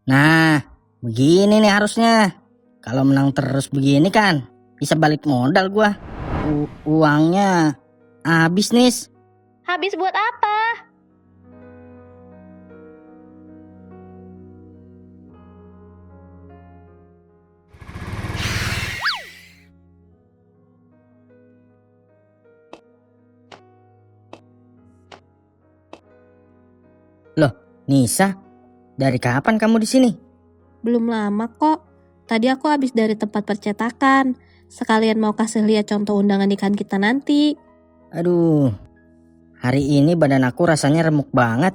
Nah, begini nih harusnya. Kalau menang terus begini kan, bisa balik modal gua. Uangnya habis nih. Habis buat apa? Loh, Nisa, dari kapan kamu di sini? Belum lama kok. Tadi aku habis dari tempat percetakan. Sekalian mau kasih lihat contoh undangan nikahan kita nanti. Aduh, hari ini badan aku rasanya remuk banget.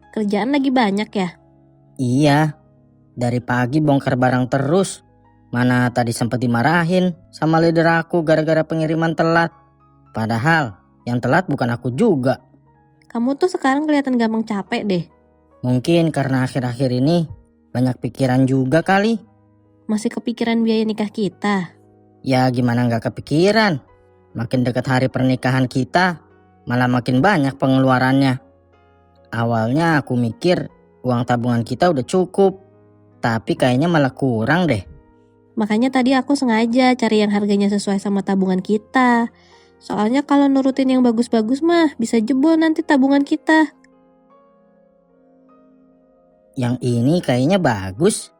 Kerjaan lagi banyak ya? Iya, dari pagi bongkar barang terus. Mana tadi sempat dimarahin sama leader aku gara-gara pengiriman telat. Padahal yang telat bukan aku juga. Kamu tuh sekarang kelihatan gampang capek deh. Mungkin karena akhir-akhir ini banyak pikiran juga kali. Masih kepikiran biaya nikah kita? Ya gimana nggak kepikiran. Makin dekat hari pernikahan kita, malah makin banyak pengeluarannya. Awalnya aku mikir uang tabungan kita udah cukup. Tapi kayaknya malah kurang deh. Makanya tadi aku sengaja cari yang harganya sesuai sama tabungan kita. Soalnya kalau nurutin yang bagus-bagus mah bisa jebol nanti tabungan kita. Yang ini kayaknya bagus.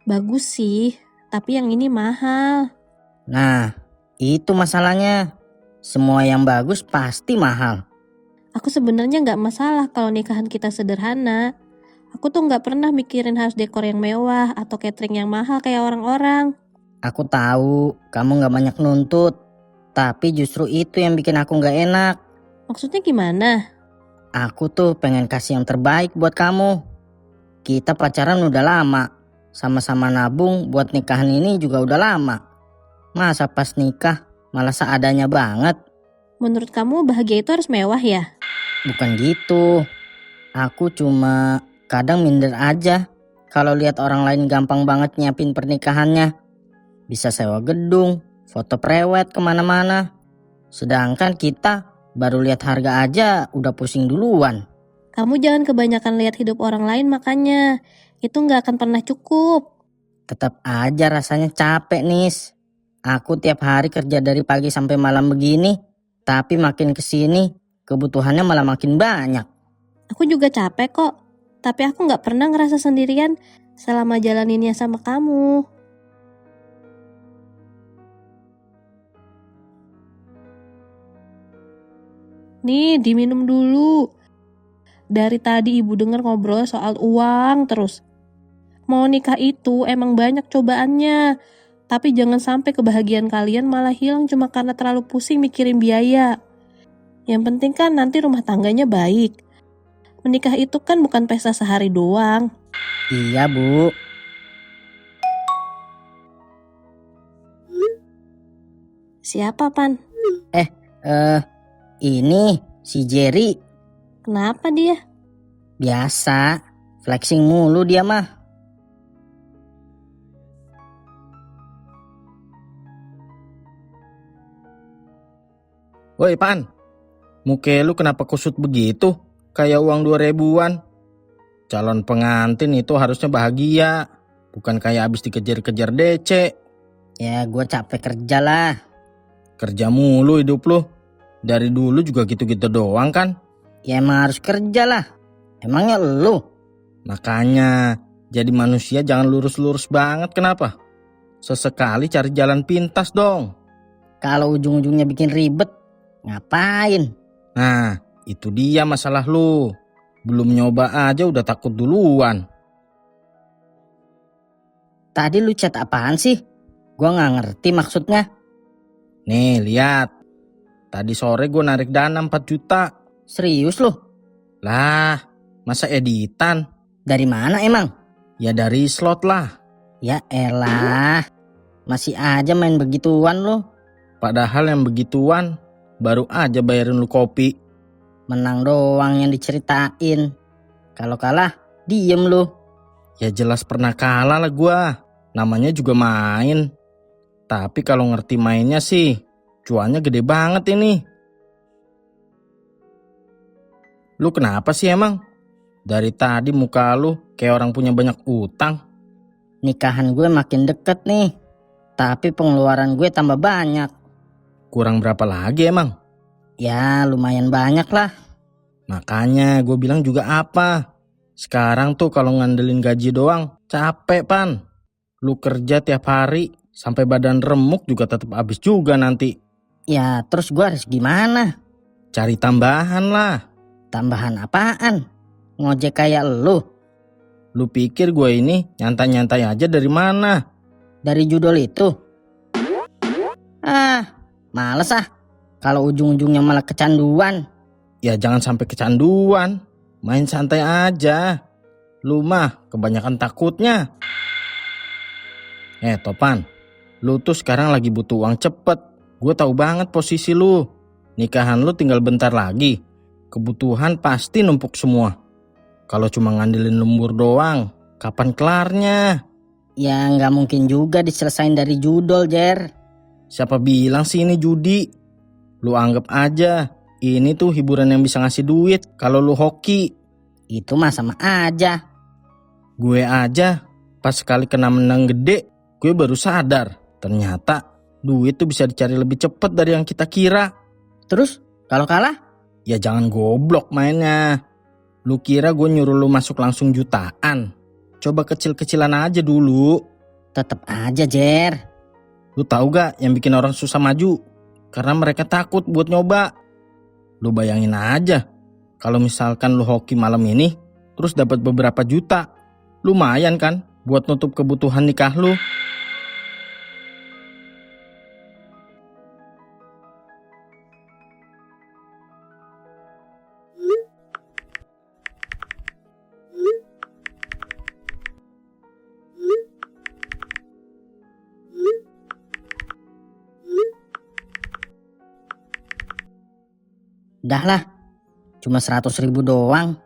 Bagus sih, tapi yang ini mahal. Nah, itu masalahnya. Semua yang bagus pasti mahal. Aku sebenarnya nggak masalah kalau nikahan kita sederhana. Aku tuh nggak pernah mikirin harus dekor yang mewah atau catering yang mahal kayak orang-orang. Aku tahu kamu gak banyak nuntut. Tapi justru itu yang bikin aku gak enak. Maksudnya gimana? Aku tuh pengen kasih yang terbaik buat kamu. Kita pacaran udah lama. Sama-sama nabung buat nikahan ini juga udah lama. Masa pas nikah malah seadanya banget? Menurut kamu bahagia itu harus mewah ya? Bukan gitu. Aku cuma kadang minder aja kalau lihat orang lain gampang banget nyiapin pernikahannya. Bisa sewa gedung, foto prewed kemana-mana. Sedangkan kita baru lihat harga aja udah pusing duluan. Kamu jangan kebanyakan lihat hidup orang lain makanya. Itu nggak akan pernah cukup. Tetap aja rasanya capek nis. Aku tiap hari kerja dari pagi sampai malam begini. Tapi makin kesini kebutuhannya malah makin banyak. Aku juga capek kok. Tapi aku nggak pernah ngerasa sendirian selama jalaninnya sama kamu. Nih, diminum dulu. Dari tadi ibu dengar ngobrol soal uang terus. Mau nikah itu emang banyak cobaannya. Tapi jangan sampai kebahagiaan kalian malah hilang cuma karena terlalu pusing mikirin biaya. Yang penting kan nanti rumah tangganya baik. Menikah itu kan bukan pesta sehari doang. Iya bu. Siapa, Pan? Ini si Jerry. Kenapa dia? Biasa, flexing mulu dia mah. Woi Pan, muka lu kenapa kusut begitu? Kayak uang 2000-an. Calon pengantin itu harusnya bahagia, bukan kayak habis dikejar-kejar DC. Ya gue capek kerja lah. Kerja mulu hidup lu. Dari dulu juga gitu-gitu doang kan? Ya emang harus kerja lah. Emangnya lu? Makanya, jadi manusia jangan lurus-lurus banget kenapa? Sesekali cari jalan pintas dong. Kalau ujung-ujungnya bikin ribet, ngapain? Nah, itu dia masalah lu. Belum nyoba aja udah takut duluan. Tadi lu chat apaan sih? Gua gak ngerti maksudnya. Nih, lihat. Tadi sore gue narik dana 4 juta. Serius lu? Lah, masa editan? Dari mana emang? Ya dari slot lah. Ya elah. Masih aja main begituan lu. Padahal yang begituan baru aja bayarin lu kopi. Menang doang yang diceritain. Kalau kalah, diem lu. Ya jelas pernah kalah lah gua. Namanya juga main. Tapi kalau ngerti mainnya sih, cuannya gede banget ini. Lu kenapa sih emang? Dari tadi muka lu kayak orang punya banyak utang. Nikahan gue makin deket nih, tapi pengeluaran gue tambah banyak. Kurang berapa lagi emang? Ya lumayan banyak lah. Makanya gue bilang juga apa? Sekarang tuh kalau ngandelin gaji doang capek Pan. Lu kerja tiap hari sampai badan remuk juga tetap habis juga nanti. Ya terus gue harus gimana? Cari tambahan lah. Tambahan apaan? Ngojek kayak lu? Lu pikir gue ini nyantai-nyantai aja dari mana? Dari judul itu? Males ah. Kalau ujung-ujungnya malah kecanduan. Ya jangan sampai kecanduan. Main santai aja. Lu mah kebanyakan takutnya. Topan, lu tuh sekarang lagi butuh uang cepet. Gue tahu banget posisi lu. Nikahan lu tinggal bentar lagi. Kebutuhan pasti numpuk semua. Kalau cuma ngandelin lembur doang, kapan kelarnya? Ya nggak mungkin juga diselesain dari judul, Jer. Siapa bilang sih ini judi? Lu anggap aja, ini tuh hiburan yang bisa ngasih duit kalau lu hoki. Itu mah sama aja. Gue aja, pas sekali kena menang gede, gue baru sadar. Ternyata duit tuh bisa dicari lebih cepet dari yang kita kira. Terus kalau kalah? Ya jangan goblok mainnya. Lu kira gue nyuruh lu masuk langsung jutaan? Coba kecil-kecilan aja dulu. Tetep aja, Jer. Lu tahu gak yang bikin orang susah maju? Karena mereka takut buat nyoba. Lu bayangin aja, kalau misalkan lu hoki malam ini, terus dapat beberapa juta. Lumayan kan buat nutup kebutuhan nikah lu. Dah lah, cuma 100.000 doang.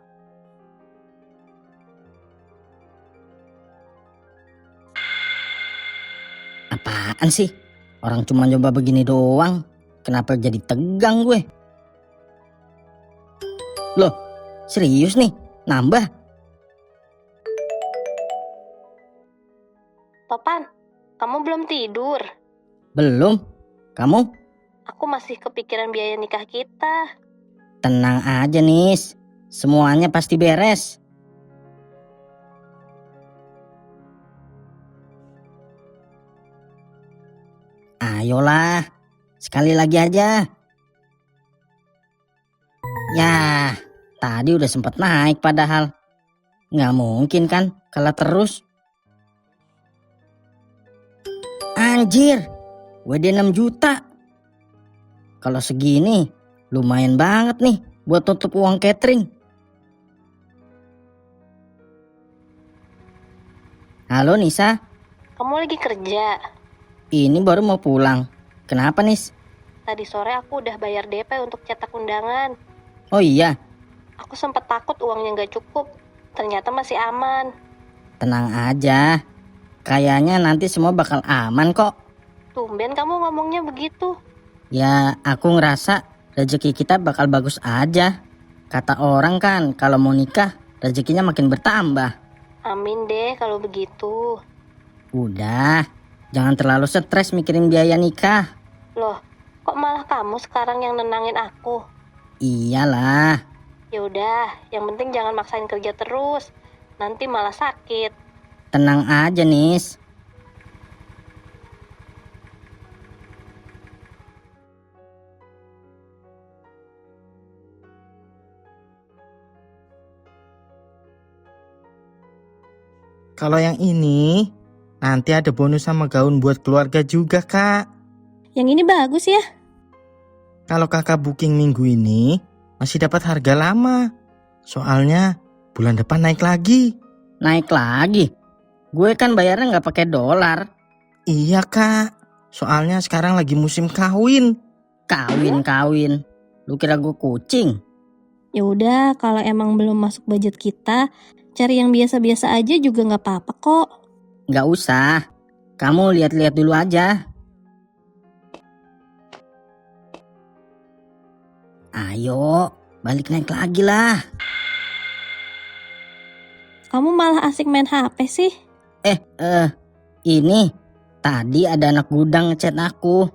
Apaan sih? Orang cuma nyoba begini doang. Kenapa jadi tegang gue? Loh, serius nih? Nambah? Topan, kamu belum tidur? Belum? Kamu? Aku masih kepikiran biaya nikah kita. Tenang aja, Nis. Semuanya pasti beres. Ayolah, sekali lagi aja. Ya, tadi udah sempet naik padahal. Nggak mungkin kan kalah terus. Anjir, WD 6 juta. Kalau segini, lumayan banget nih buat tutup uang catering. Halo Nisa, Kamu lagi kerja? ini baru mau pulang. Kenapa Nis? Tadi sore aku udah bayar DP untuk cetak undangan. Oh iya, Aku sempat takut uangnya nggak cukup. Ternyata masih aman. tenang aja. Kayaknya nanti semua bakal aman kok. Tumben kamu ngomongnya begitu. Ya, aku ngerasa rezeki kita bakal bagus aja. Kata orang kan, kalau mau nikah, rezekinya makin bertambah. Amin deh kalau begitu. Udah, jangan terlalu stres mikirin biaya nikah. Loh, kok malah kamu sekarang yang nenangin aku? Iyalah, Ya udah, yang penting jangan maksain kerja terus. Nanti malah sakit. tenang aja Nis. Kalau yang ini, nanti ada bonus sama gaun buat keluarga juga kak. Yang ini bagus ya? Kalau kakak booking minggu ini, masih dapat harga lama. Soalnya bulan depan naik lagi. Naik lagi. Gue kan bayarnya nggak pakai dolar. Iya kak, soalnya sekarang lagi musim kawin. Kawin. Lu kira gue kucing? Ya udah, kalau emang belum masuk budget kita, cari yang biasa-biasa aja juga nggak apa-apa kok. Nggak usah. Kamu lihat-lihat dulu aja. Ayo, balik naik lagi lah. Kamu malah asik main HP sih? Ini tadi ada anak gudang ngechat aku.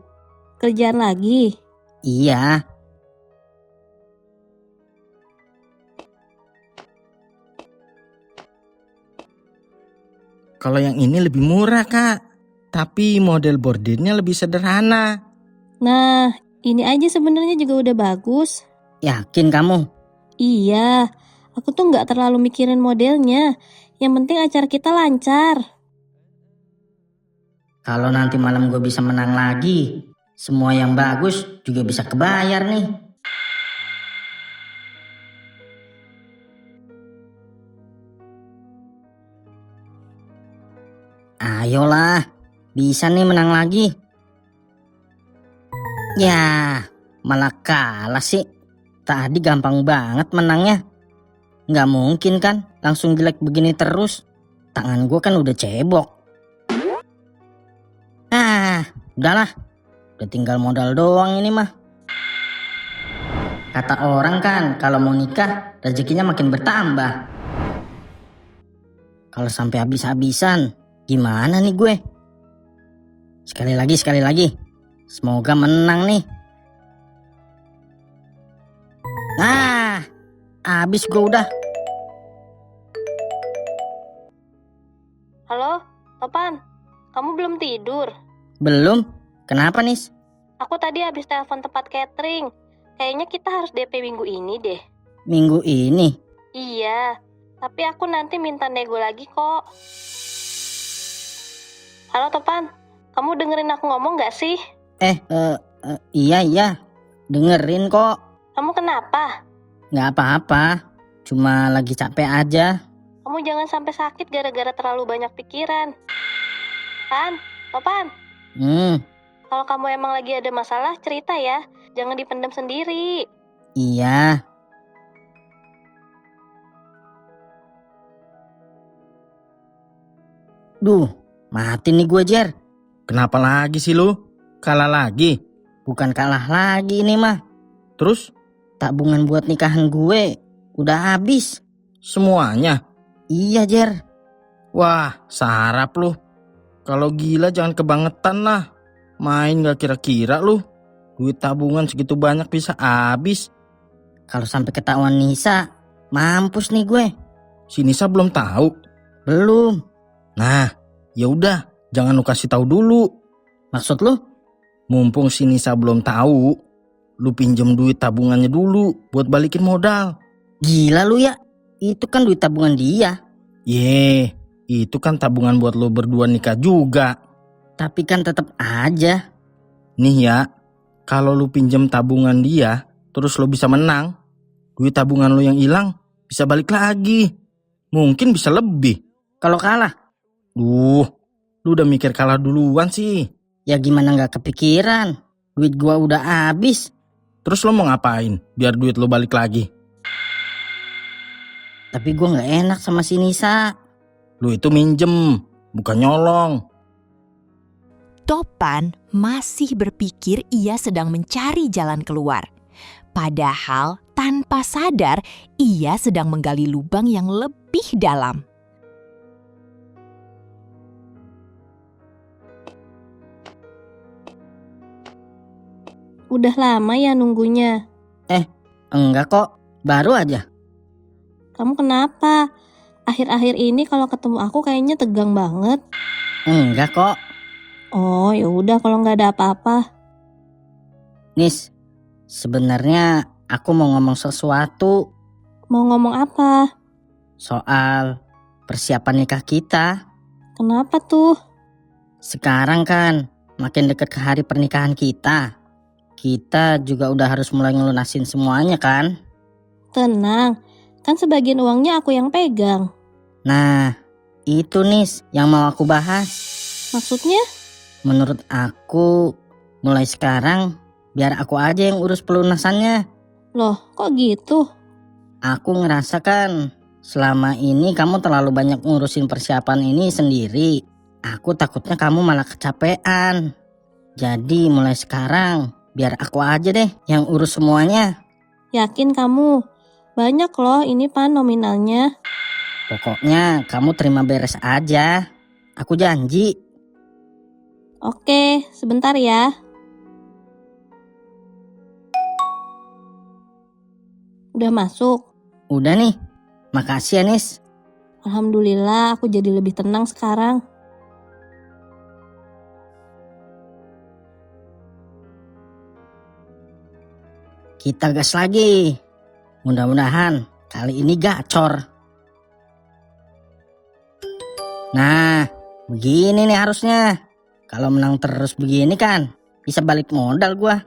Kerjaan lagi? Iya, Kalau yang ini lebih murah, Kak. Tapi model bordirnya lebih sederhana. Nah, ini aja sebenarnya juga udah bagus. yakin kamu? Iya, aku tuh nggak terlalu mikirin modelnya. Yang penting acara kita lancar. Kalau nanti malam gue bisa menang lagi, semua yang bagus juga bisa kebayar nih. Ayolah, bisa nih menang lagi. Ya, malah kalah sih. Tadi gampang banget menangnya. Nggak mungkin kan langsung jelek begini terus. Tangan gue kan udah cebok. Udahlah. Udah tinggal modal doang ini mah. Kata orang kan kalau mau nikah rezekinya makin bertambah. Kalau sampai habis-habisan gimana nih gue? Sekali lagi. Semoga menang nih. Habis gue udah. Halo, Topan. Kamu belum tidur? Belum? Kenapa nih? Aku tadi habis telepon tempat catering. Kayaknya kita harus DP minggu ini deh. Minggu ini? Iya, tapi aku nanti minta nego lagi kok. Halo Topan, kamu dengerin aku ngomong gak sih? Iya. Dengerin kok. Kamu kenapa? Nggak apa-apa. Cuma lagi capek aja. Kamu jangan sampai sakit gara-gara terlalu banyak pikiran. Topan, kalau kamu emang lagi ada masalah cerita ya. Jangan dipendam sendiri. Iya. Duh, mati nih gue, Jer. Kenapa lagi sih lu? Kalah lagi? Bukan kalah lagi ini mah. Terus? Tabungan buat nikahan gue udah habis. Semuanya? Iya, Jer. Wah, sarap lu. Kalau gila jangan kebangetan lah. Main gak kira-kira lu. Duit tabungan segitu banyak bisa habis. Kalau sampai ketahuan Nisa, mampus nih gue. Si Nisa belum tahu. Belum. Nah, ya udah, jangan lu kasih tahu dulu. Maksud lu? Mumpung si Nisa belum tahu, lu pinjem duit tabungannya dulu buat balikin modal. Gila lu ya. Itu kan duit tabungan dia. Itu kan tabungan buat lu berdua nikah juga. Tapi kan tetap aja. Nih ya, kalau lu pinjem tabungan dia, terus lu bisa menang, duit tabungan lu yang hilang bisa balik lagi. Mungkin bisa lebih. Kalau kalah, Lu udah mikir kalah duluan sih. ya gimana nggak kepikiran. Duit gua udah habis. Terus lu mau ngapain biar duit lu balik lagi? Tapi gua nggak enak sama si Nisa. Lu itu minjem, bukan nyolong. Topan masih berpikir ia sedang mencari jalan keluar. Padahal tanpa sadar ia sedang menggali lubang yang lebih dalam. Udah lama ya nunggunya. Enggak kok, baru aja. Kamu kenapa? Akhir-akhir ini kalau ketemu aku kayaknya tegang banget. Enggak kok. Oh, ya udah kalau nggak ada apa-apa. Nis, sebenarnya aku mau ngomong sesuatu Mau ngomong apa? soal persiapan nikah kita. Kenapa tuh? Sekarang kan makin dekat ke hari pernikahan kita. Kita juga udah harus mulai ngelunasin semuanya kan. Tenang, kan sebagian uangnya aku yang pegang. Nah, itu Nis yang mau aku bahas. Maksudnya? Menurut aku, mulai sekarang biar aku aja yang urus pelunasannya. Loh, kok gitu? Aku ngerasa kan selama ini kamu terlalu banyak ngurusin persiapan ini sendiri. Aku takutnya kamu malah kecapean. Jadi mulai sekarang biar aku aja deh yang urus semuanya. Yakin kamu? Banyak loh ini Pan nominalnya. Pokoknya kamu terima beres aja. Aku janji. Oke, sebentar ya. Udah masuk. Udah nih. Makasih ya, Nis. Alhamdulillah, aku jadi lebih tenang sekarang. Kita gas lagi. Mudah-mudahan kali ini gacor. Nah, begini nih harusnya. Kalau menang terus begini kan, bisa balik modal gua.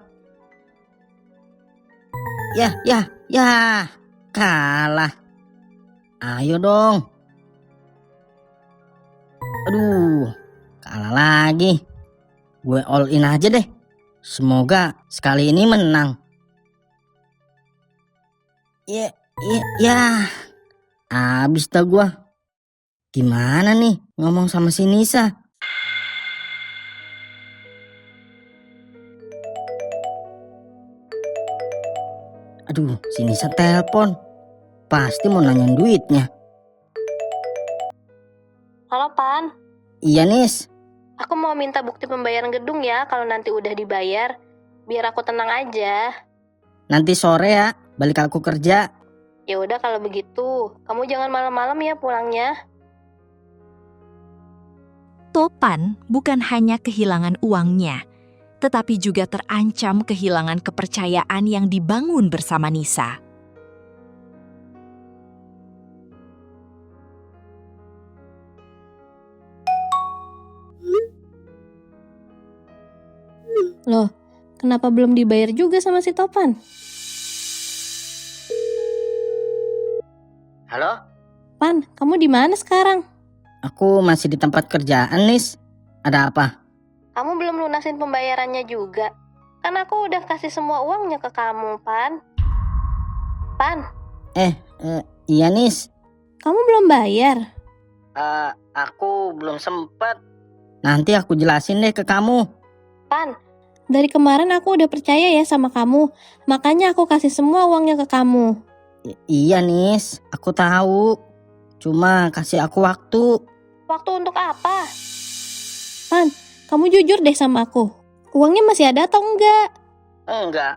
Ya, kalah. Ayo dong. Aduh, kalah lagi. Gue all in aja deh. Semoga sekali ini menang. Ya. Abis dah gua. Gimana nih ngomong sama si Nisa? Aduh, si Nisa telepon. Pasti mau nanyain duitnya. Halo, Pan. Iya, Nis. Aku mau minta bukti pembayaran gedung ya kalau nanti udah dibayar. Biar aku tenang aja. Nanti sore ya, balik aku kerja. Ya udah kalau begitu, kamu jangan malam-malam ya pulangnya. Topan bukan hanya kehilangan uangnya, tetapi juga terancam kehilangan kepercayaan yang dibangun bersama Nisa. Loh, kenapa belum dibayar juga sama si Topan? Halo? Pan, kamu di mana sekarang? Aku masih di tempat kerjaan, Nis. Ada apa? Kamu belum lunasin pembayarannya juga. Kan aku udah kasih semua uangnya ke kamu, Pan. Pan, Iya, Nis. kamu belum bayar? Aku belum sempat. Nanti aku jelasin deh ke kamu. Pan, dari kemarin aku udah percaya ya sama kamu. Makanya aku kasih semua uangnya ke kamu. Iya, Nis. Aku tahu. Cuma kasih aku waktu. Waktu untuk apa? Pan, kamu jujur deh sama aku. Uangnya masih ada atau enggak? Enggak.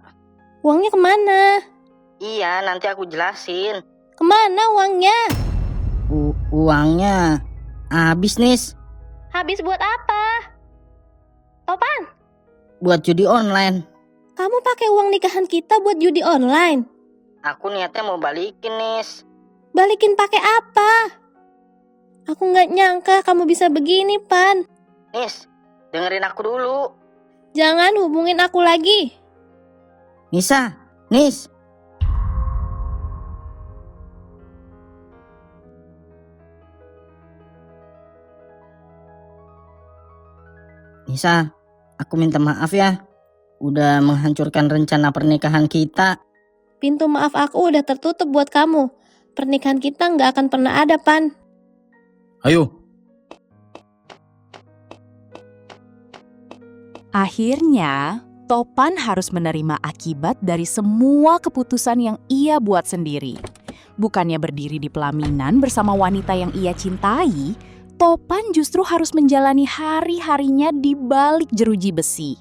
Uangnya kemana? Iya, nanti aku jelasin. Kemana uangnya? Uangnya habis, Nis. Habis buat apa? Topan, Buat judi online. kamu pakai uang nikahan kita buat judi online? Aku niatnya mau balikin, Nis. Balikin pakai apa? Aku nggak nyangka kamu bisa begini, Pan. Nis, dengerin aku dulu. Jangan hubungin aku lagi. Nisa, Nis. Nisa, aku minta maaf ya. Udah menghancurkan rencana pernikahan kita. Pintu maaf aku udah tertutup buat kamu. Pernikahan kita nggak akan pernah ada, Pan. Ayo, Akhirnya, Topan harus menerima akibat dari semua keputusan yang ia buat sendiri. Bukannya berdiri di pelaminan bersama wanita yang ia cintai, Topan justru harus menjalani hari-harinya di balik jeruji besi.